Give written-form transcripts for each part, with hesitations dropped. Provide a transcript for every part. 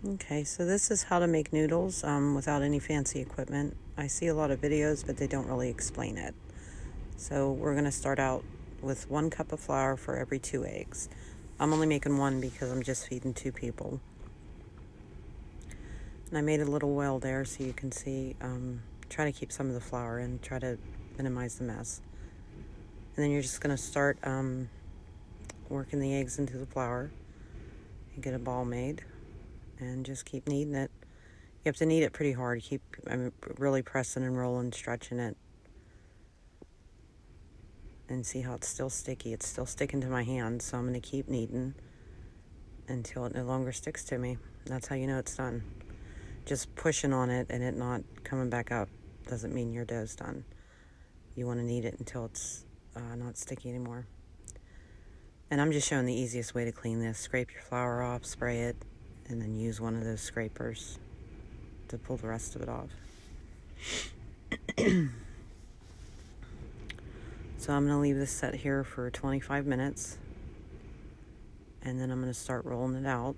Okay, so this is how to make noodles without any fancy equipment. I see a lot of videos, but they don't really explain it. So we're going to start out with 1 cup of flour for every 2 eggs. I'm only making 1 because I'm just feeding 2 people. And I made a little well there so you can see, try to keep some of the flour in, try to minimize the mess. And then you're just going to start working the eggs into the flour and get a ball made. And just keep kneading it. You have to knead it pretty hard. Really pressing and rolling, stretching it. And see how it's still sticky. It's still sticking to my hand, so I'm going to keep kneading until it no longer sticks to me. That's how you know it's done. Just pushing on it and it not coming back up doesn't mean your dough's done. You want to knead it until it's not sticky anymore. And I'm just showing the easiest way to clean this. Scrape your flour off, spray it, and then use one of those scrapers to pull the rest of it off. So I'm going to leave this set here for 25 minutes. And then I'm going to start rolling it out.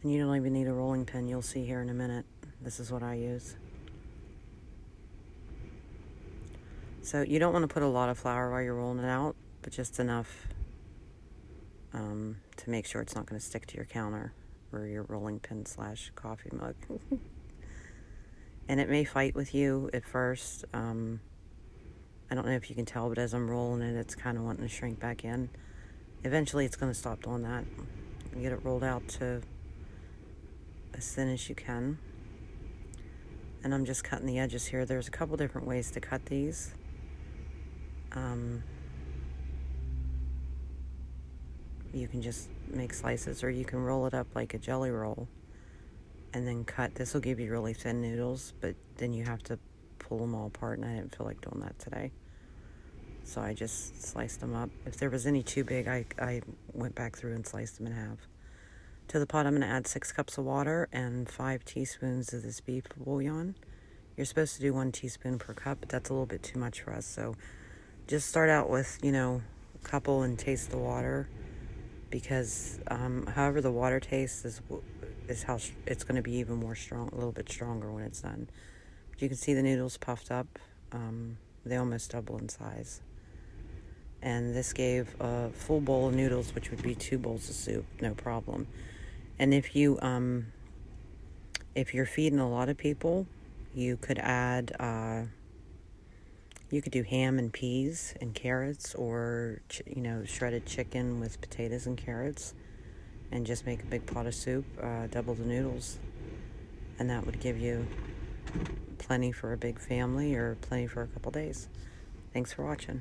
And you don't even need a rolling pin. You'll see here in a minute. This is what I use. So you don't want to put a lot of flour while you're rolling it out, but just enough to make sure it's not going to stick to your counter or your rolling pin / coffee mug. And it may fight with you at first. I don't know if you can tell, but as I'm rolling it, it's kind of wanting to shrink back in. Eventually, it's going to stop doing that. You get it rolled out to as thin as you can. And I'm just cutting the edges here. There's a couple different ways to cut these. You can just make slices, or you can roll it up like a jelly roll and then cut. This will give you really thin noodles, but then you have to pull them all apart, and I didn't feel like doing that today. So I just sliced them up. If there was any too big, I went back through and sliced them in half. To the pot, I'm going to add 6 cups of water and 5 teaspoons of this beef bouillon. You're supposed to do 1 teaspoon per cup, but that's a little bit too much for us. So just start out with, a couple and taste the water, because however the water tastes is how it's going to be even more strong, a little bit stronger when it's done. But you can see the noodles puffed up. They almost double in size. And this gave a full bowl of noodles, which would be 2 bowls of soup, no problem. And if you're feeding a lot of people, you could add, you could do ham and peas and carrots, or shredded chicken with potatoes and carrots, and just make a big pot of soup, double the noodles, and that would give you plenty for a big family or plenty for a couple days. Thanks for watching.